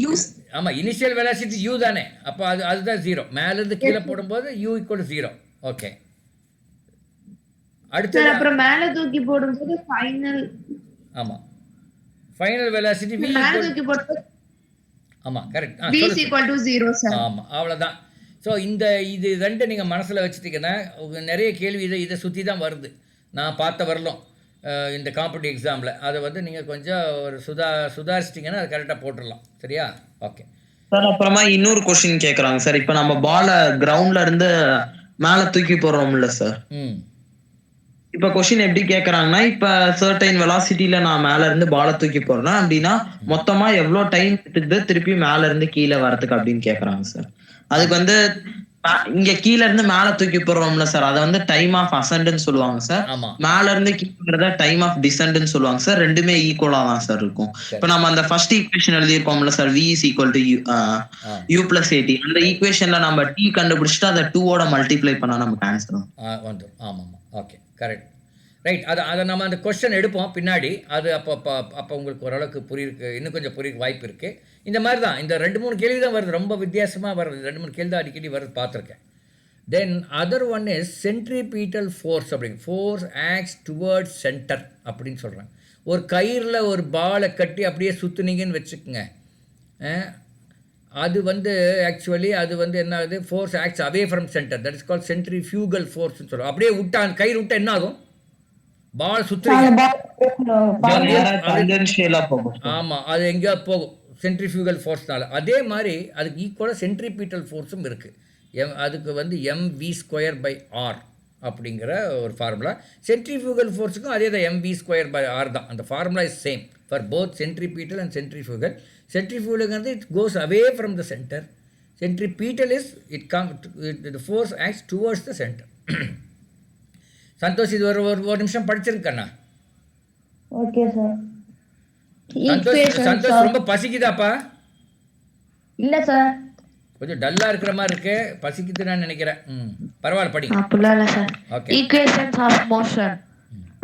0. ஆமாம், இனிஷியல் வெலாசிட்டி u தானே, அப்போ அதுதான் 0. மேலேருந்து கீழே போடும்போது u = 0. ஓகே, அடுத்து அப்புறம் மேலே தூக்கி போடும்போது ஃபைனல். ஆமாம், ஃபைனல் வெலாசிட்டி v மேலே தூக்கி போடும்போது ஆமாம் கரெக்ட். v = 0 sir. ஆமாம், அவ்வளோதான். ஸோ இது ரெண்டு நீங்கள் மனசில் வச்சுட்டிங்கன்னா நிறைய கேள்வி இதை சுற்றி தான் வருது. நான் பார்த்த வரலும் இந்த காம்படிட்டிவ் எக்ஸாமில் அதை வந்து நீங்கள் கொஞ்சம் ஒரு சுதாரிச்சிட்டிங்கன்னா அது கரெக்டாக போட்டுடலாம். சரியா? Okay sir. அப்புறமா இன்னொரு கொஸ்டின் கேட்குறாங்க சார். இப்போ நம்ம பாலை கிரவுண்ட்ல இருந்து மேலே தூக்கி போடுறோம்ல சார். இப்ப கொஸ்டின் எப்படி கேக்குறாங்கன்னா, இப்ப சர்டைன் வெலாசிட்டில நான் மேல இருந்து பால தூக்கி போடுறேன் அப்படின்னா மொத்தமா எவ்வளவு டைம் எடுத்துக்குது திருப்பி மேல இருந்து கீழே வரதுக்கு அப்படின்னு கேக்குறாங்க சார். அதுக்கு வந்து இங்க கீழ இருந்து மேல தூக்கி போடுறோம்ல சார், அதை வந்து டைம் ஆஃப் அசெண்ட்னு சொல்லுவாங்க சார். மேல இருந்து கீழே டைம் ஆஃப் டிசெண்ட்னு சொல்லுவாங்க சார். ரெண்டுமே ஈக்குவலா தான் சார் இருக்கும். இப்ப நம்ம அந்த ஃபர்ஸ்ட் ஈக்குவேஷன் எழுதியிருப்போம்ல சார், v = u + at. அந்த ஈக்குவேஷன்ல நம்ம t கண்டுபிடிச்சிட்டு அதை 2ஓட மல்டிப்ளை பண்ணா நமக்கு ஆன்சர் வந்துடும். ஆமாம், ஓகே கரெக்ட், ரைட். அதை நம்ம அந்த கொஸ்டின் எடுப்போம் பின்னாடி. அது அப்போ உங்களுக்கு ஓரளவுக்கு இன்னும் கொஞ்சம் புரிய வாய்ப்பு இருக்குது. இந்த மாதிரி தான் இந்த 2-3 கேள்வி தான் வருது, ரொம்ப வித்தியாசமாக வருது. 2-3 கேள்வி தான் அடிக்கடி வருது, பார்த்துருக்கேன். Then other one is centripetal force. அப்படிங்க, ஃபோர்ஸ் ஆக்ட்ஸ் டுவர்ட்ஸ் சென்டர் அப்படின்னு சொல்கிறாங்க. ஒரு கயிறில் ஒரு பாலை கட்டி அப்படியே சுற்றுனீங்கன்னு வச்சுக்கோங்க, அது வந்து ஆக்சுவலி அது வந்து என்ன ஆகுது, force acts away from centre, that is called centrifugal ஃபோர்ஸ்னு சொல்கிறோம். அப்படியே விட்டா அந்த கயிறு விட்டால் என்ன ஆகும், பால் சுற்றுறீங்க, ஆமாம் அது எங்கேயோ போகும் சென்ட்ரிஃபியூகல் ஃபோர்ஸ்னால. அதே மாதிரி அதுக்கு ஈக்குவலாக சென்ட்ரிபீட்டல் ஃபோர்ஸும் இருக்குது. அதுக்கு வந்து mv² / r அப்படிங்கிற ஒரு ஃபார்முலா. சென்ட்ரிஃபியூகல் ஃபோர்ஸுக்கும் அதே தான் mv²/r தான். அந்த formula is same for both centripetal and centrifugal. சென்ட்ரிஃபியூகல்ங்கிறது it goes away from the centre. Centripetal is the force acts towards the center. Santosh இது ஒரு நிமிஷம் படிச்சிருக்கண்ணா. Okay sir. சந்தோஷ் ரொம்ப பசிக்குதாப்பா? இல்ல சார். கொஞ்சம் டல்லா இருக்கிற மாதிரி இருக்கு. பசிக்குது நான் நினைக்கிறேன். பரவாயில்ல படி. அப்படிலாம் இல்ல sir. Okay. Equations of motion.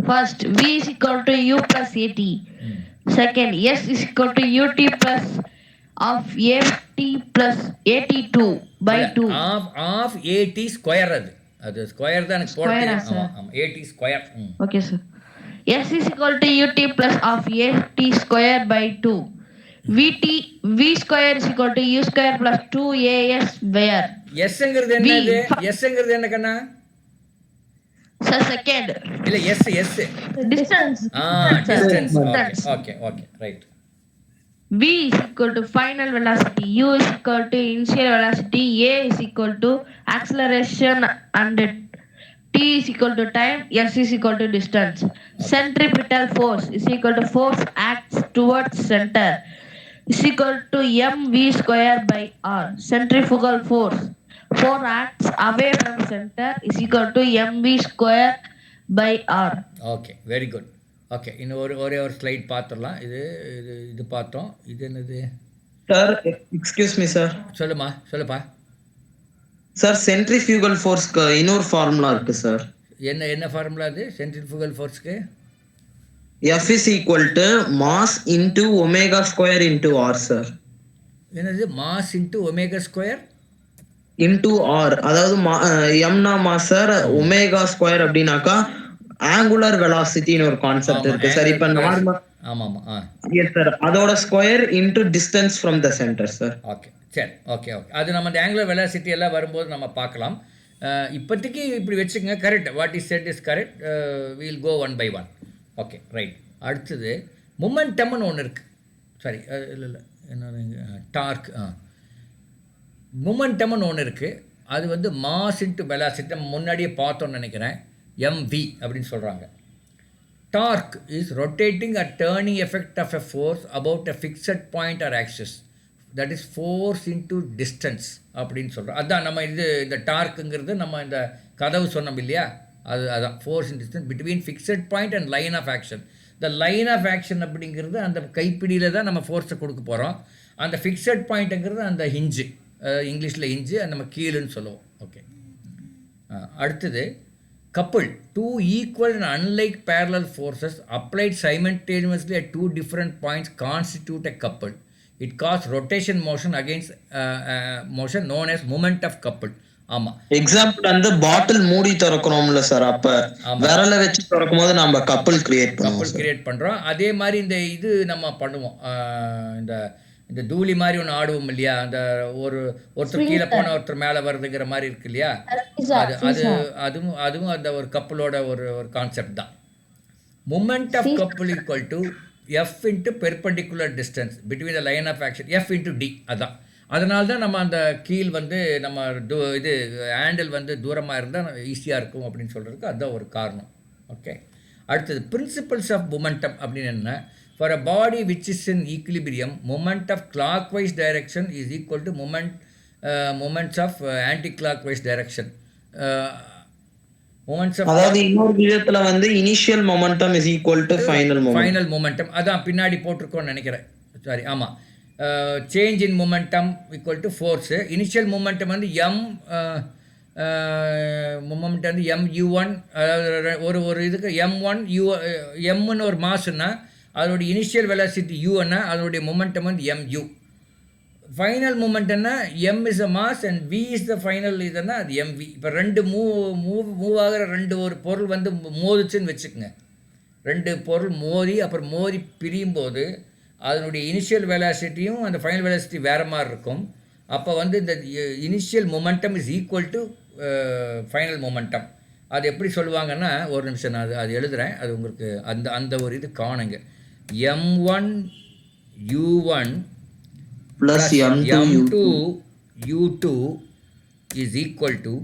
First, v is equal to u plus at. Second, s is equal to ut plus of at plus at2 by 2. Of at square அது ஸ்கொயர் தான் எனக்கு போட தெரியும். ஆமா at square. Okay sir. s is equal to ut plus of at square by 2. v square is equal to u square plus 2as where sங்கிறது என்னது? sங்கிறது என்ன கண்ணா? sir second. இல்ல s Distance. distance. Okay right. v is equal to final velocity, u is equal to initial velocity, a is equal to acceleration and t is equal to time, s is equal to distance. Centripetal force is equal to force acts towards center is equal to mv square by r. Centrifugal force acts away from center is equal to mv square by r. Okay, very good. Okay, இன்னும் ஒரே ஒரு ஸ்லைட் பார்த்துடலாம். இது பார்த்தோம். இது என்னது சார்? Excuse me sir. சொல்லுப்பா சார், சென்ட்ரிஃபியூகல் ஃபோர்ஸ்க்கு இன்னொரு ஃபார்முலா இருக்கு சார். என்ன ஃபார்முலா அது centrifugal ஃபோர்ஸ்க்கு? F is equal to mass into omega square into r sir. என்னது mass into omega square into r, அதாவது m னா மாஸ் சார், ஒமேகா ஸ்கொயர் அப்படினாக்கா ஆங்குலர் வெலாசிட்டின்னு ஒரு கான்செப்ட் இருக்கு சார். இப்ப நார்மல் எஸ் சார், அதோட square into distance from the centre sir. Okay அது நம்ம அந்த ஆங்குலர் வெலாசிட்டி எல்லாம் வரும்போது நம்ம பார்க்கலாம். இப்போதைக்கு இப்படி வச்சுக்கோங்க. Correct, what is set is correct. Will go one by one. Okay right. அடுத்தது மொமெண்டம்னு ஒன்று இருக்குது. சாரி இல்லை என்ன டார்க். மொமெண்டம்னு ஒன்று இருக்குது. அது வந்து மாஸ் இன்ட்டு வெலாசிட்டி நம்ம முன்னாடியே பார்த்தோன்னு நினைக்கிறேன். mv அப்படின்னு சொல்கிறாங்க. Torque is rotating a turning effect of a force about a fixed point or axis. That is force into distance அப்படின்னு சொல்கிறோம். அதுதான் நம்ம இந்த டார்க்குங்கிறது நம்ம இந்த கதவு சொன்னோம் இல்லையா, அதான் force in distance between fixed point and line of action. இந்த லைன் ஆஃப் ஆக்ஷன் அப்படிங்கிறது அந்த கைப்பிடியில் தான் நம்ம ஃபோர்ஸை கொடுக்க போகிறோம். அந்த ஃபிக்ஸட் பாயிண்ட்டுங்கிறது அந்த ஹிஞ்சு, இங்கிலீஷில் ஹிஞ்சு, நம்ம கீழுன்னு சொல்லுவோம். ஓகே, அடுத்தது coupled. Two equal and unlike parallel forces applied simultaneously at two different points constitute a couple. It causes rotation motion against motion known as moment of coupled. ஆமா, எக்ஸாம்பிள் வந்து பாட்டில் மூடி திறக்கறோம்ல சார், அப்ப விரல வச்சு திறக்கும்போது நம்ம கப்பல் கிரியேட் பண்றோம். அதே மாதிரி இது நம்ம பண்ணுவோம். இந்த தூளி மாதிரி ஒன்று ஆடுவோம் இல்லையா, அந்த ஒருத்தர் கீழே போன ஒருத்தர் மேலே வருதுங்கிற மாதிரி இருக்கு இல்லையா, அதுவும் அந்த ஒரு கப்பலோட ஒரு கான்செப்ட் தான். Moment of couple equal to F into perpendicular distance between the line of action, F into D. அதான், அதனால தான் நம்ம அந்த கீழ் வந்து நம்ம ஹேண்டில் வந்து தூரமாக இருந்தால் ஈஸியாக இருக்கும் அப்படின்னு சொல்கிறதுக்கு அதுதான் ஒரு காரணம். ஓகே, அடுத்தது பிரின்சிபல்ஸ் ஆஃப் மொமெண்டம் அப்படின்னு என்ன? For a body which is in equilibrium, moment of clockwise direction is equal to moments of anti-clockwise direction. Moments of அதாவது இன்னொரு விதத்துல வந்து initial momentum is equal to final momentum. அதான் பின்னாடி போட்டிருக்கோன்னு நினைக்கிறேன். சாரி, ஆமாம். Change in momentum equal to force. Initial momentum வந்து மொமெண்டம் வந்து mu1, அதாவது ஒரு இதுக்கு m1 mன்னு ஒரு மாசுன்னா அதோடைய இனிஷியல் வெலாசிட்டி யூன்னா அதோடைய மொமெண்டம் வந்து mu. ஃபைனல் மொமெண்ட்னா m is a mass and v is the final இதுன்னா அது mv. இப்போ ரெண்டு மூவ் ஆகிற ஒரு பொருள் வந்து மோதிச்சுன்னு வச்சுக்கோங்க. ரெண்டு பொருள் மோதி அப்புறம் மோதி பிரியும் போது அதனுடைய இனிஷியல் வெலாசிட்டியும் அந்த ஃபைனல் வெலாசிட்டி வேறு மாதிரி இருக்கும். அப்போ வந்து இந்த initial momentum is equal to final momentum. அது எப்படி சொல்லுவாங்கன்னா, ஒரு நிமிஷம் நான் அது எழுதுகிறேன், அது உங்களுக்கு அந்த ஒரு இது காணுங்க. m1 u1 plus m2 u2 is equal to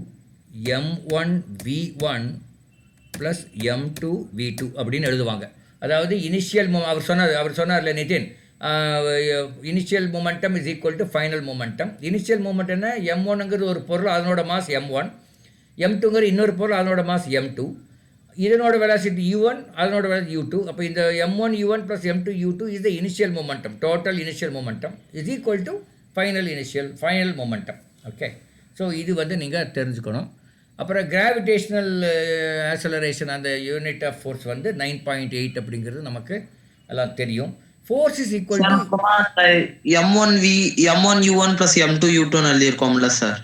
m1 v1 plus m2 v2 அப்படின்னு எழுதுவாங்க. அதாவது இனிஷியல் அவர் சொன்னார்ல Nitin, initial momentum is equal to final momentum. Initial moment என்ன, m1ங்கிறது ஒரு பொருள், அதனோட மாஸ் m1, m2ங்கிற இன்னொரு பொருள், அதனோட மாஸ் m2, இதனோட வெலாசிட்டி u1, அதனோட வெலாசிட்டி u2. அப்போ இந்த m1 u1 plus m2 u2 is the initial momentum, total initial momentum is equal to final momentum. Okay, so இது வந்து நீங்கள் தெரிஞ்சுக்கணும். அப்புறம் கிராவிடேஷ்னல் ஆக்சலரேஷன், அந்த யூனிட் ஆஃப் ஃபோர்ஸ் வந்து 9.8 அப்படிங்கிறது நமக்கு எல்லாம் தெரியும். Force is equal to m1u1 plus m2u2 எழுதியிருக்கோம்ல சார்.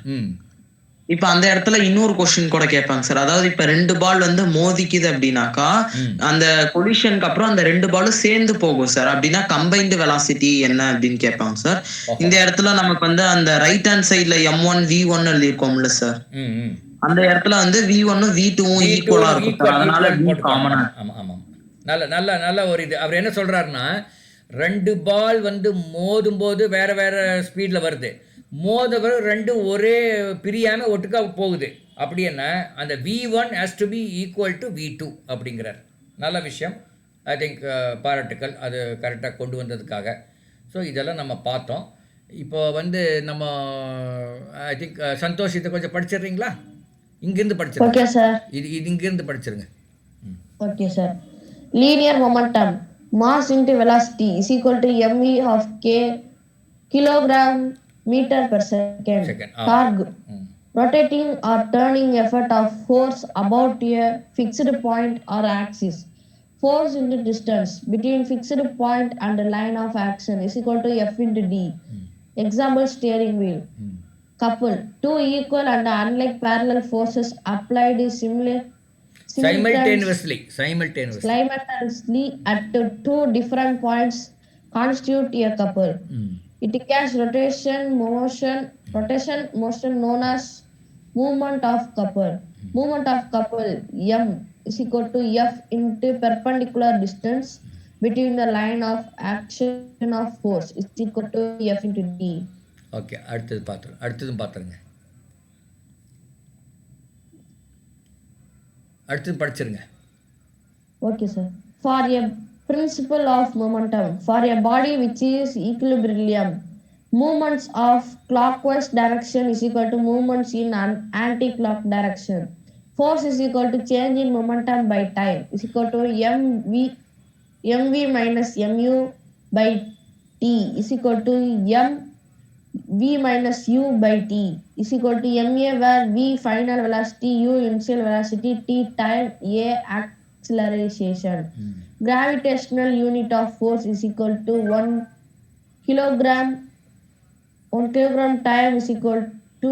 இப்ப அந்த இடத்துல இன்னொரு கொஸ்டின் கூட கேட்பாங்க சார். அதாவது இப்ப 2 பால் வந்து மோதிக்குது அப்படின்னாக்கா அந்த கொலிஷனுக்கு அப்புறம் அந்த 2 பாலும் சேர்ந்து போகும் சார். அப்படின்னா கம்பைன்டு வெலாசிட்டி என்ன அப்படின்னு கேட்பாங்க சார். இந்த இடத்துல நமக்கு வந்து அந்த ரைட் ஹேண்ட் சைட்ல m1 v1 எழுதியிருக்கோம்ல சார். அந்த இடத்துல வந்து v1 v2 ஈக்குவலா இருக்கும் சார். அதனால காமனா. ஆமாம், நல்ல ஒரு இது. அவர் என்ன சொல்றாருன்னா, 2 பால் வந்து மோதும் போது வேற வேற ஸ்பீட்ல வருது, மோதவர் ரெண்டும் ஒரே பிரியாமல் ஒட்டுக்காக போகுது. அப்படி என்ன, அந்த v1 has to be equal to v2 அப்படிங்கிறார். நல்ல விஷயம், ஐ திங்க் பாராட்டுக்கள், அது கரெக்டாக கொண்டு வந்ததுக்காக. ஸோ இதெல்லாம் நம்ம பார்த்தோம். இப்போ வந்து நம்ம ஐ திங்க் சந்தோஷ் இதை கொஞ்சம் படிச்சிடுறீங்களா? இங்கேருந்து படிச்சிருங்க. Okay sir. இது இங்கேருந்து படிச்சிருங்க. Okay sir. Linear momentum mass into velocity is equal to mv of k kilogram meter per second. Torg, rotating or turning effort of force about a fixed point or axis. Force into distance between fixed point and line of action is equal to F into D. Example, steering wheel. Couple, 2 equal and unlike parallel forces applied simultaneously at 2 different points constitute a couple. It carries rotation motion known as movement of couple. Movement of couple m is equal to F into perpendicular distance between the line of action of force is equal to F into D. ஓகே, அடுத்ததும் பார்த்துருங்க. அடுத்தது படிச்சிருங்க. Okay sir. For a principle of momentum, for a body which is equilibrium, movements of clockwise direction is equal to movements in an anti-clock direction. Force is equal to change in momentum by time is equal to mv minus mu by t is equal to mv minus u by t is equal to ma, where v final velocity, u initial velocity, t time, a acceleration. Gravitational unit of force is equal to 1 kilogram time is equal to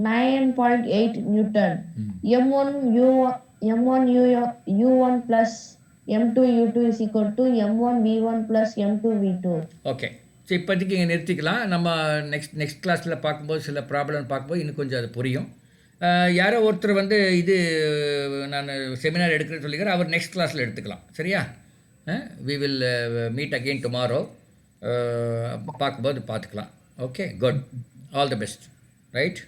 9.8 Newton. m1 u1 plus m2 u2 is equal to m1 v1 plus m2 v2. Okay, so இப்போதைக்கு இங்கே நிறுத்திக்கலாம். நம்ம நெக்ஸ்ட் கிளாஸில் பார்க்கும்போது சில ப்ராப்ளம் பார்க்கும்போது இன்னும் கொஞ்சம் அது புரியும். யாரோ ஒருத்தர் வந்து இது நான் செமினார் எடுக்கிறேன்னு சொல்லிக்கிறேன், அவர் நெக்ஸ்ட் கிளாஸில் எடுத்துக்கலாம். சரியா? We will meet again tomorrow. பார்க்கும்போது பார்த்துக்கலாம். Okay, good, all the best. Right.